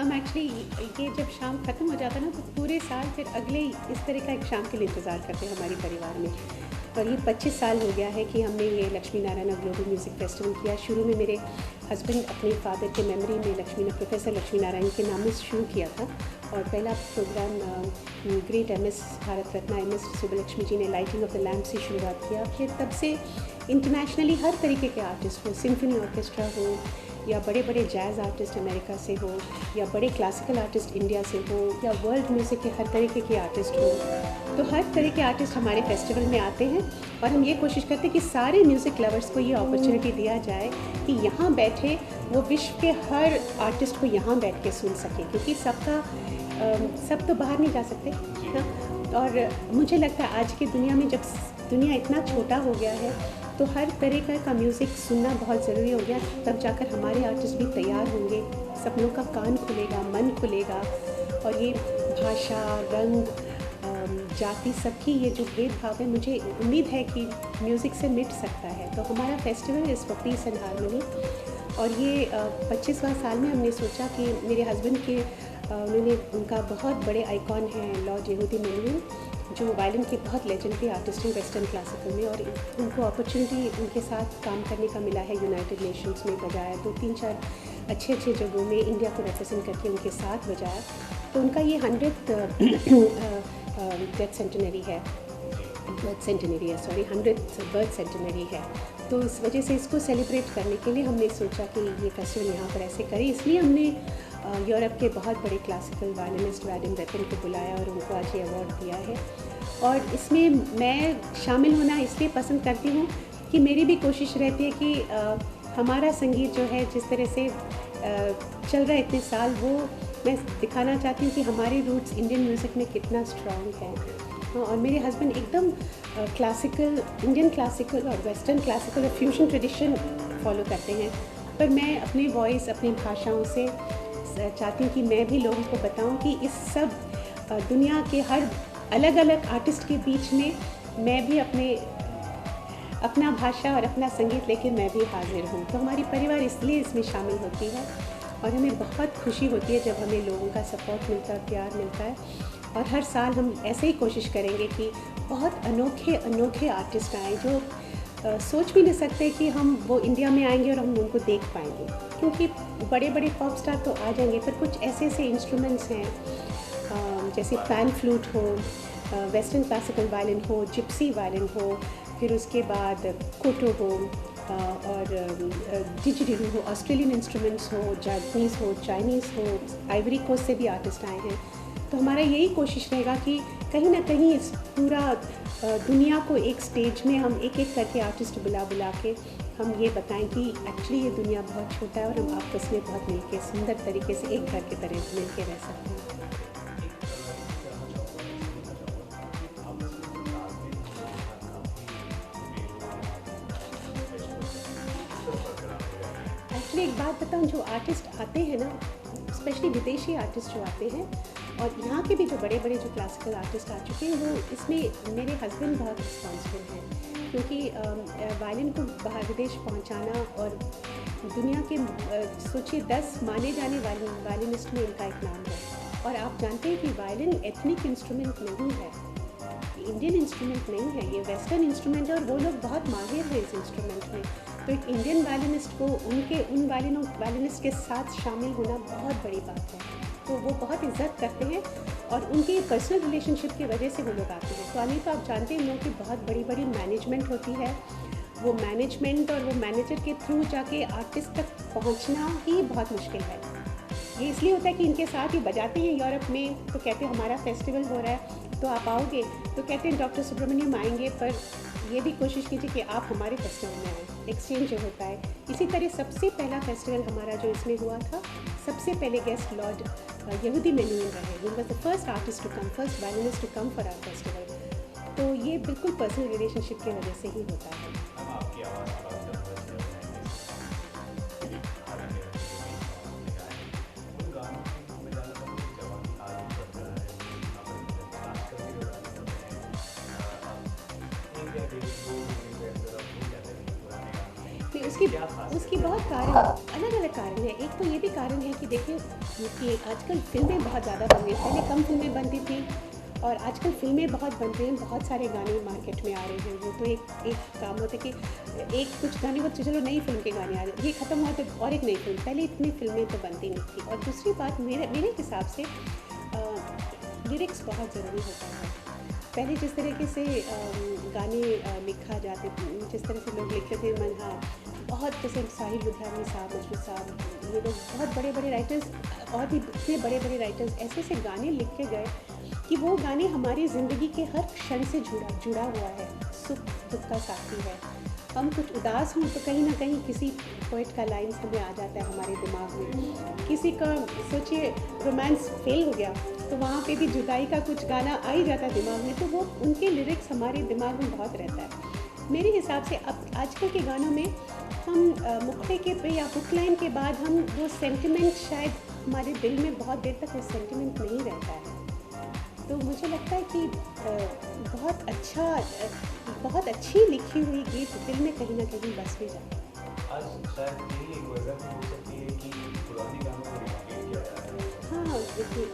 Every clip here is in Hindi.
हम एक्चुअली ये जब शाम ख़त्म हो जाता है ना तो पूरे साल फिर अगले इस तरह का एक शाम के लिए इंतज़ार करते हैं हमारे परिवार में। और ये 25 साल हो गया है कि हमने ये Lakshmi Narayan global music festival किया। शुरू में मेरे हस्बैंड अपने फादर के मेमोरी में प्रोफेसर लक्ष्मी नारायण के नाम से शुरू किया था। और पहला programme great MS Bharat Ratna MS Subbulakshmi जी ने लाइटिंग ऑफ द लैम्प से शुरुआत किया। फिर तब से इंटरनेशनली हर तरीके के आर्टिस्ट हो, सिम्फनी ऑर्केस्ट्रा हो या बड़े बड़े जैज़ आर्टिस्ट अमेरिका से हो या बड़े क्लासिकल आर्टिस्ट इंडिया से हो या वर्ल्ड म्यूज़िक के हर तरीके के आर्टिस्ट हो, तो हर तरह के आर्टिस्ट हमारे फेस्टिवल में आते हैं। और हम ये कोशिश करते हैं कि सारे म्यूज़िक लवर्स को ये अपॉर्चुनिटी दिया जाए कि यहाँ बैठे वो विश्व के हर आर्टिस्ट को यहाँ बैठ के सुन सकें, क्योंकि सब तो बाहर नहीं जा सकते ना। और मुझे लगता है आज की दुनिया में जब दुनिया इतना छोटा हो गया है तो हर तरह का म्यूज़िक सुनना बहुत ज़रूरी हो गया। तब जाकर हमारे आर्टिस्ट भी तैयार होंगे, सपनों का कान खुलेगा, मन खुलेगा। और ये भाषा, रंग, जाति, सबकी ये जो भेदभाव है, मुझे उम्मीद है कि म्यूज़िक से मिट सकता है। तो हमारा festival is for piece and harmony. और ये 25वां साल में हमने सोचा कि मेरे हस्बैंड के उनका बहुत बड़े आइकॉन हैं लॉर्ड यहूदी मेनुहिन, जो वायलिन के बहुत लेजेंडरी आर्टिस्ट हैं वेस्टर्न क्लासिकल में। और उनको अपॉर्चुनिटी उनके साथ काम करने का मिला है यूनाइटेड नेशंस में बजाया, तो 3-4 अच्छे जगहों में इंडिया को रिप्रेजेंट करके उनके साथ बजाया। तो उनका ये 100th डेथ सेंटेनरी है, 100th बर्थ सेंटेनरी है। तो इस वजह से इसको सेलिब्रेट करने के लिए हमने सोचा कि ये फेस्टिवल यहाँ पर ऐसे करें। इसलिए हमने यूरोप के बहुत बड़े क्लासिकल वायलिनिस्ट वैडिम रेपिन को बुलाया और उनको आज ये अवार्ड दिया है। और इसमें मैं शामिल होना इसलिए पसंद करती हूँ कि मेरी भी कोशिश रहती है कि हमारा संगीत जो है जिस तरह से चल रहा है इतने साल, वो मैं दिखाना चाहती हूँ कि हमारे रूट्स इंडियन म्यूज़िक में कितना स्ट्रॉन्ग है। और मेरे हस्बैंड एकदम क्लासिकल, इंडियन क्लासिकल और वेस्टर्न क्लासिकल और फ्यूजन ट्रेडिशन फॉलो करते हैं। पर मैं अपनी वॉइस, अपनी भाषाओं से चाहती हूँ कि मैं भी लोगों को बताऊँ कि इस सब दुनिया के हर अलग अलग आर्टिस्ट के बीच में मैं भी अपना भाषा और अपना संगीत लेके मैं भी हाजिर हूँ। तो हमारी परिवार इसलिए इसमें शामिल होती है और हमें बहुत खुशी होती है जब हमें लोगों का सपोर्ट मिलता है, प्यार मिलता है। और हर साल हम ऐसे ही कोशिश करेंगे कि बहुत अनोखे आर्टिस्ट आएँ जो सोच भी नहीं सकते कि हम वो इंडिया में आएंगे और हम उनको देख पाएंगे, क्योंकि बड़े बड़े पॉप स्टार तो आ जाएंगे, पर कुछ ऐसे इंस्ट्रूमेंट्स हैं जैसे पैन फ्लूट हो, वेस्टर्न क्लासिकल वायलिन हो, जिप्सी वायलिन हो, फिर उसके बाद कोटो हो और डिजिडिडू हो, ऑस्ट्रेलियन इंस्ट्रूमेंट्स हो, जापानीज़ हो, चाइनीज़ हो, आइवरी कोस्ट से भी आर्टिस्ट आए हैं। तो हमारा यही कोशिश रहेगा कि कहीं ना कहीं इस पूरा दुनिया को एक स्टेज में हम एक करके आर्टिस्ट बुला के हम ये बताएं कि एक्चुअली ये दुनिया बहुत छोटा है और हम आपस में बहुत मिलके सुंदर तरीके से एक घर की तरह मिलके रह सकते हैं। एक्चुअली एक बात बताऊं, जो आर्टिस्ट आते हैं ना, स्पेशली विदेशी आर्टिस्ट जो आते हैं और यहाँ के भी जो बड़े जो क्लासिकल आर्टिस्ट आ चुके हैं, वो इसमें मेरे हस्बैंड बहुत रिस्पॉन्सिबल हैं, क्योंकि वायलिन को बाहर विदेश पहुँचाना और दुनिया के सोचिए 10 माने जाने वायलिनिस्ट में इनका एक नाम है। और आप जानते हैं कि वायलिन एथनिक इंस्ट्रूमेंट नहीं है, इंडियन इंस्ट्रूमेंट नहीं है, ये वेस्टर्न इंस्ट्रूमेंट है और वो लोग बहुत माहिर हैं इस इंस्ट्रूमेंट में। तो एक इंडियन वायलिनिस्ट को उन वायलिनिस्ट के साथ शामिल होना बहुत बड़ी बात है। तो वो बहुत इज्जत करते हैं और उनके पर्सनल रिलेशनशिप की वजह से वो लोग आते हैं। तो अनिल, तो आप जानते हैं लोगों की बहुत बड़ी मैनेजमेंट होती है, वो मैनेजमेंट और वो मैनेजर के थ्रू जाके आर्टिस्ट तक पहुंचना ही बहुत मुश्किल है। ये इसलिए होता है कि इनके साथ ही बजाते हैं यूरोप में, तो कहते हैं हमारा फेस्टिवल हो रहा है तो आप आओगे, तो कहते हैं डॉक्टर सुब्रमण्यम आएंगे, पर ये भी कोशिश कीजिए कि आप हमारे फेस्टिवल में आएँ, एक्सचेंज जो होता है। इसी तरह सबसे पहला फेस्टिवल हमारा जो इसमें हुआ था, सबसे पहले गेस्ट लॉर्ड यहूदी मेनुहिन रहे। He was the first artist to come, first violinist to come for our festival. तो ये बिल्कुल पर्सनल रिलेशनशिप की वजह से ही होता है। नहीं, उसकी क्या खास है? उसकी बहुत कारण अलग अलग कारण है। एक तो ये भी कारण है कि देखिए कि आजकल फिल्में बहुत ज़्यादा बन रही हैं। पहले कम फिल्में बनती थी और आजकल फिल्में बहुत बन रही हैं, बहुत सारे गाने मार्केट में आ रहे हैं। वो तो एक काम होता है कि एक कुछ गाने वो चलो नई फिल्म के गाने आ रहे, ये ख़त्म हुआ तो और एक नई फिल्म। पहले इतनी फिल्में तो बनती नहीं थी। और दूसरी बात मेरे हिसाब से लिरिक्स बहुत ज़रूरी होता है। पहले जिस तरीके से गाने लिखा जाते थे, जिस तरह से लोग लिखते थे मन, हाँ बहुत, जैसे साहिर लुधियानवी साहब, मजरू साहब, ये लोग बहुत बड़े बड़े राइटर्स और भी इतने बड़े बड़े राइटर्स ऐसे ऐसे गाने लिख के गए कि वो गाने हमारी ज़िंदगी के हर क्षण से जुड़ा हुआ है। सुख दुख का साथी है। हम कुछ उदास हों तो कहीं ना कहीं किसी पोइट का लाइन्स हमें आ जाता है हमारे दिमाग में। किसी का सोचिए रोमांस फेल हो गया तो वहाँ पे भी जुदाई का कुछ गाना आ ही जाता है दिमाग में, तो वो उनके लिरिक्स हमारे दिमाग में बहुत रहता है। मेरे हिसाब से अब आजकल के गानों में हम मुक्ते के पे या हुक लाइन के बाद हम वो सेंटिमेंट, शायद हमारे दिल में बहुत देर तक वो सेंटिमेंट नहीं रहता है। तो मुझे लगता है कि बहुत अच्छी लिखी हुई गीत दिल में कहीं ना कहीं बस भी जाता है। आज शायद यही एक वजह हो सकती है कि पुराने गानों को रिक्रिएट किया जा रहा है। हाँ देखिए,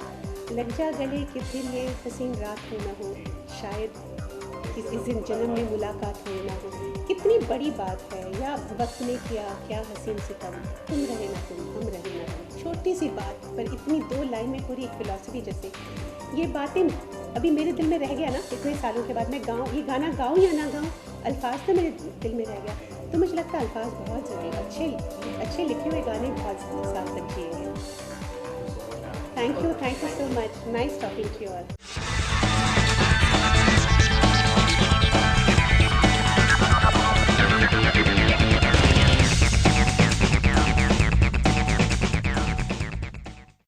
लग जा गले कि फिर ये हसीन रात हो ना हो, शायद किसी जन्म में मुलाकात हो ना हो। कितनी बड़ी बात है। या वक्त ने किया क्या हसीन सितम, तुम रहे ना तुम, हम रहे ना हम। छोटी सी बात पर इतनी दो लाइन में पूरी एक फिलॉसफी। जैसे ये बातें अभी मेरे दिल में रह गया ना, इतने सालों के बाद मैं गाऊँ, ये गाना गाऊँ या ना गाऊँ, अल्फाज तो मेरे दिल में रह गया। तो मुझे लगता है अल्फाज बहुत ज़रूरी, अच्छे लिखे हुए गाने बहुत साथ रखिए। Thank you so much, nice talking to you all.